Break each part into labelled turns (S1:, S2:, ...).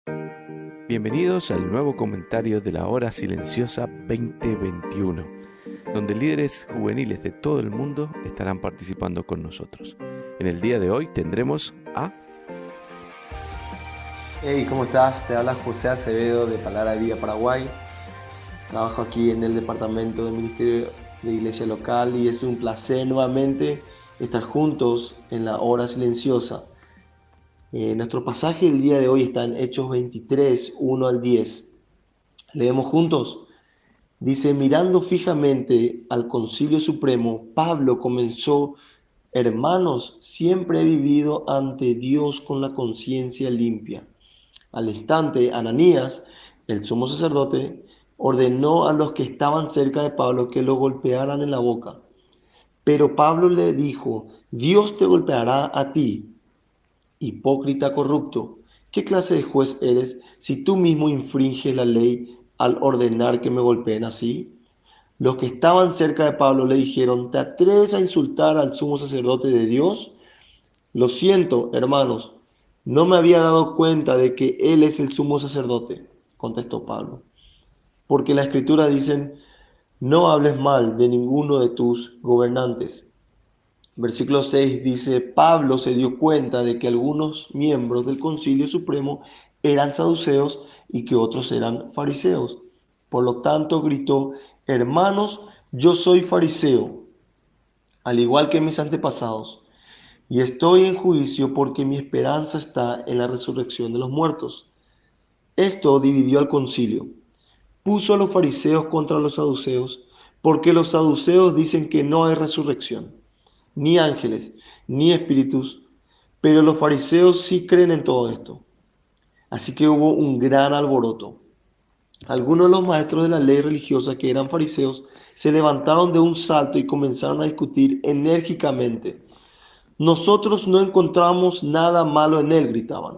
S1: Bienvenidos al nuevo comentario de la Hora Silenciosa 2021, donde líderes juveniles de todo el mundo estarán participando con nosotros. En el día de hoy tendremos a...
S2: Hey, ¿cómo estás? Te habla José Acevedo de Palabra de Vida Paraguay. Trabajo aquí en el departamento del Ministerio de Iglesia Local y es un placer nuevamente estar juntos en la Hora Silenciosa. Nuestro pasaje del día de hoy está en Hechos 23, 1 al 10. Leemos juntos. Dice, mirando fijamente al Concilio Supremo, Pablo comenzó: Hermanos, siempre he vivido ante Dios con la conciencia limpia. Al instante, Ananías, el sumo sacerdote, ordenó a los que estaban cerca de Pablo que lo golpearan en la boca. Pero Pablo le dijo: Dios te golpeará a ti, hipócrita corrupto. ¿Qué clase de juez eres si tú mismo infringes la ley al ordenar que me golpeen así? Los que estaban cerca de Pablo le dijeron: ¿Te atreves a insultar al sumo sacerdote de Dios? Lo siento, hermanos, no me había dado cuenta de que él es el sumo sacerdote, contestó Pablo. Porque la Escritura dice: no hables mal de ninguno de tus gobernantes. Versículo 6 dice: Pablo se dio cuenta de que algunos miembros del Concilio Supremo eran saduceos y que otros eran fariseos. Por lo tanto gritó: Hermanos, yo soy fariseo, al igual que mis antepasados, y estoy en juicio porque mi esperanza está en la resurrección de los muertos. Esto dividió al concilio. Puso a los fariseos contra los saduceos, porque los saduceos dicen que no hay resurrección, ni ángeles, ni espíritus, pero los fariseos sí creen en todo esto. Así que hubo un gran alboroto. Algunos de los maestros de la ley religiosa, que eran fariseos, se levantaron de un salto y comenzaron a discutir enérgicamente. Nosotros no encontramos nada malo en él, gritaban.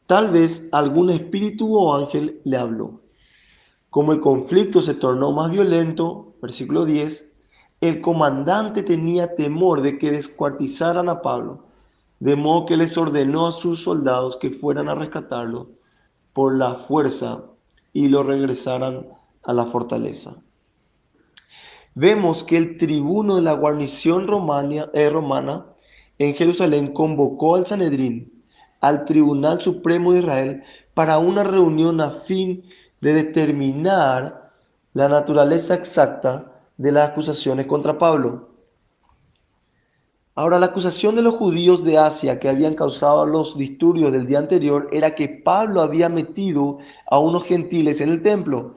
S2: Tal vez algún espíritu o ángel le habló. Como el conflicto se tornó más violento, versículo 10, el comandante tenía temor de que descuartizaran a Pablo, de modo que les ordenó a sus soldados que fueran a rescatarlo por la fuerza y lo regresaran a la fortaleza. Vemos que el tribuno de la guarnición romana en Jerusalén convocó al Sanedrín, al Tribunal Supremo de Israel, para una reunión a fin de determinar la naturaleza exacta de las acusaciones contra Pablo. Ahora, la acusación de los judíos de Asia que habían causado los disturbios del día anterior era que Pablo había metido a unos gentiles en el templo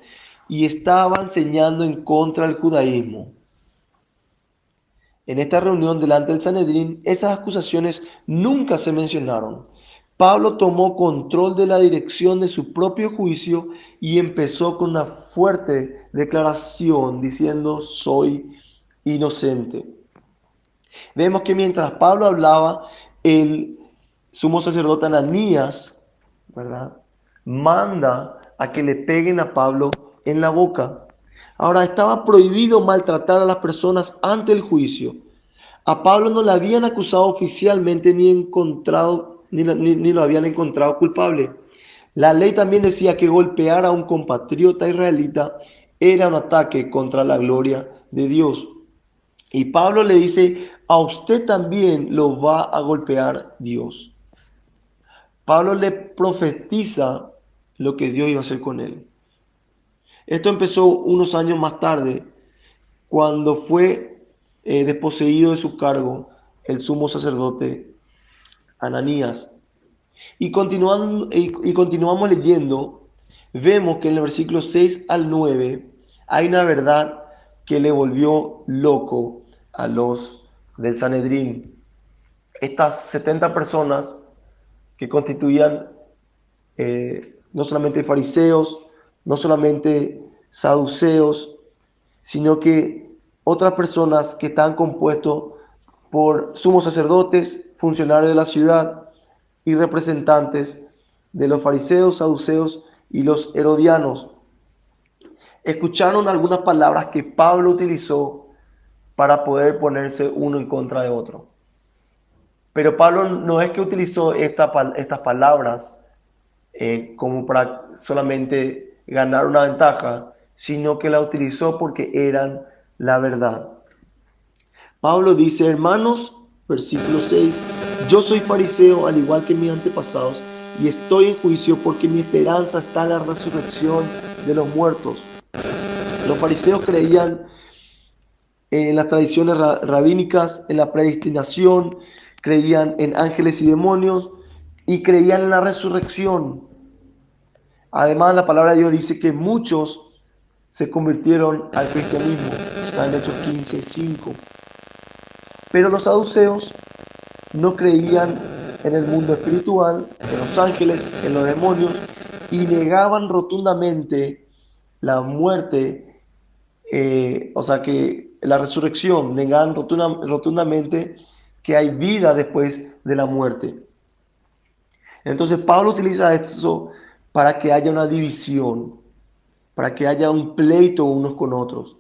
S2: y estaba enseñando en contra del judaísmo. En esta reunión delante del Sanedrín, esas acusaciones nunca se mencionaron. Pablo tomó control de la dirección de su propio juicio y empezó con una fuerte declaración diciendo: soy inocente. Vemos que mientras Pablo hablaba, el sumo sacerdote Ananías, ¿verdad?, manda a que le peguen a Pablo en la boca. Ahora, estaba prohibido maltratar a las personas ante el juicio. A Pablo no le habían acusado oficialmente ni lo habían encontrado culpable. La ley también decía que golpear a un compatriota israelita era un ataque contra la gloria de Dios. Y Pablo le dice: a usted también lo va a golpear Dios. Pablo le profetiza lo que Dios iba a hacer con él. Esto empezó unos años más tarde, cuando fue desposeído de su cargo el sumo sacerdote Ananías. Y continuamos leyendo, vemos que en el versículo 6 al 9 hay una verdad que le volvió loco a los del Sanedrín. Estas 70 personas que constituían no solamente fariseos, no solamente saduceos, sino que otras personas que están compuestos por sumos sacerdotes, funcionarios de la ciudad y representantes de los fariseos, saduceos y los herodianos. Escucharon algunas palabras que Pablo utilizó para poder ponerse uno en contra de otro. Pero Pablo no es que utilizó estas palabras como para solamente ganar una ventaja, sino que la utilizó porque eran la verdad. Pablo dice, hermanos, versículo 6, yo soy fariseo al igual que mis antepasados y estoy en juicio porque mi esperanza está en la resurrección de los muertos. Los fariseos creían en las tradiciones rabínicas, en la predestinación, creían en ángeles y demonios y creían en la resurrección. Además, la palabra de Dios dice que muchos se convirtieron al cristianismo. Está en Hechos 15:5. Pero los saduceos no creían en el mundo espiritual, en los ángeles, en los demonios, y negaban rotundamente la muerte, o sea que la resurrección, negaban rotundamente que hay vida después de la muerte. Entonces Pablo utiliza esto para que haya una división, para que haya un pleito unos con otros.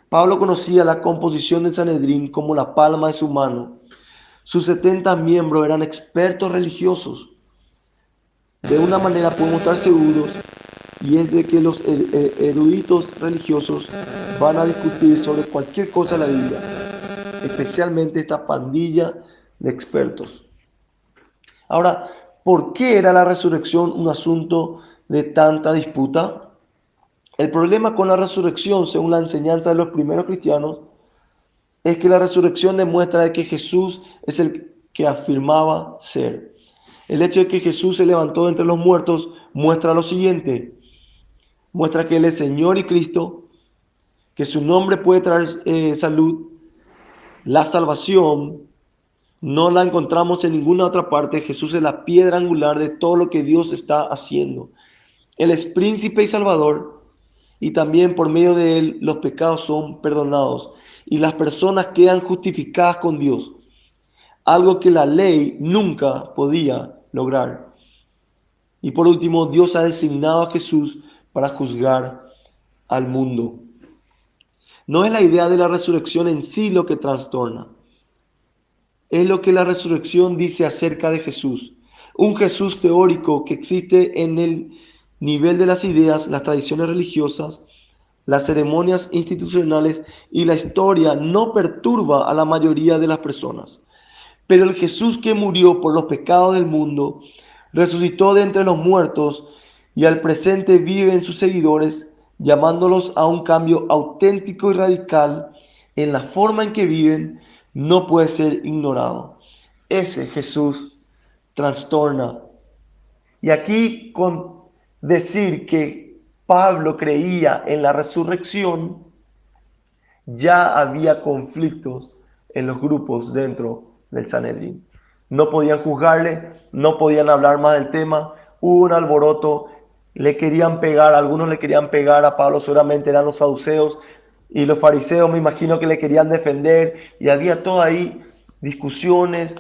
S2: Pablo conocía la composición del Sanedrín como la palma de su mano. Sus 70 miembros eran expertos religiosos. De una manera podemos estar seguros, y es de que los eruditos religiosos van a discutir sobre cualquier cosa de la Biblia, especialmente esta pandilla de expertos. Ahora, ¿por qué era la resurrección un asunto de tanta disputa? El problema con la resurrección, según la enseñanza de los primeros cristianos, es que la resurrección demuestra de que Jesús es el que afirmaba ser. El hecho de que Jesús se levantó de entre los muertos muestra lo siguiente: muestra que Él es Señor y Cristo, que su nombre puede traer salud. La salvación no la encontramos en ninguna otra parte. Jesús es la piedra angular de todo lo que Dios está haciendo. Él es príncipe y salvador, y también por medio de Él los pecados son perdonados y las personas quedan justificadas con Dios, algo que la ley nunca podía lograr. Y por último, Dios ha designado a Jesús para juzgar al mundo. No es la idea de la resurrección en sí lo que trastorna, es lo que la resurrección dice acerca de Jesús. Un Jesús teórico que existe en el nivel de las ideas, las tradiciones religiosas, las ceremonias institucionales y la historia no perturba a la mayoría de las personas. Pero el Jesús que murió por los pecados del mundo, resucitó de entre los muertos y al presente vive en sus seguidores, llamándolos a un cambio auténtico y radical en la forma en que viven, no puede ser ignorado. Ese Jesús trastorna. Y aquí, con decir que Pablo creía en la resurrección, ya había conflictos en los grupos dentro del Sanedrín. No podían juzgarle, no podían hablar más del tema. Hubo un alboroto, le querían pegar, algunos le querían pegar a Pablo, seguramente eran los saduceos, y los fariseos me imagino que le querían defender, y había todo ahí discusiones,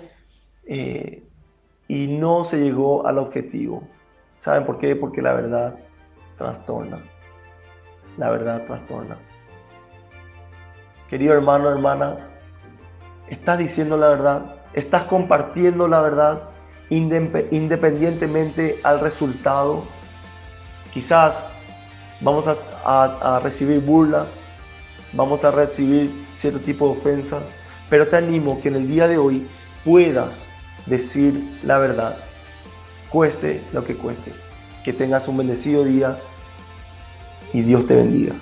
S2: y no se llegó al objetivo. ¿Saben por qué? Porque la verdad trastorna. La verdad trastorna. Querido hermano, hermana, ¿estás diciendo la verdad? ¿Estás compartiendo la verdad independientemente al resultado? Quizás vamos a recibir burlas, vamos a recibir cierto tipo de ofensas, pero te animo que en el día de hoy puedas decir la verdad, cueste lo que cueste. Que tengas un bendecido día y Dios te bendiga.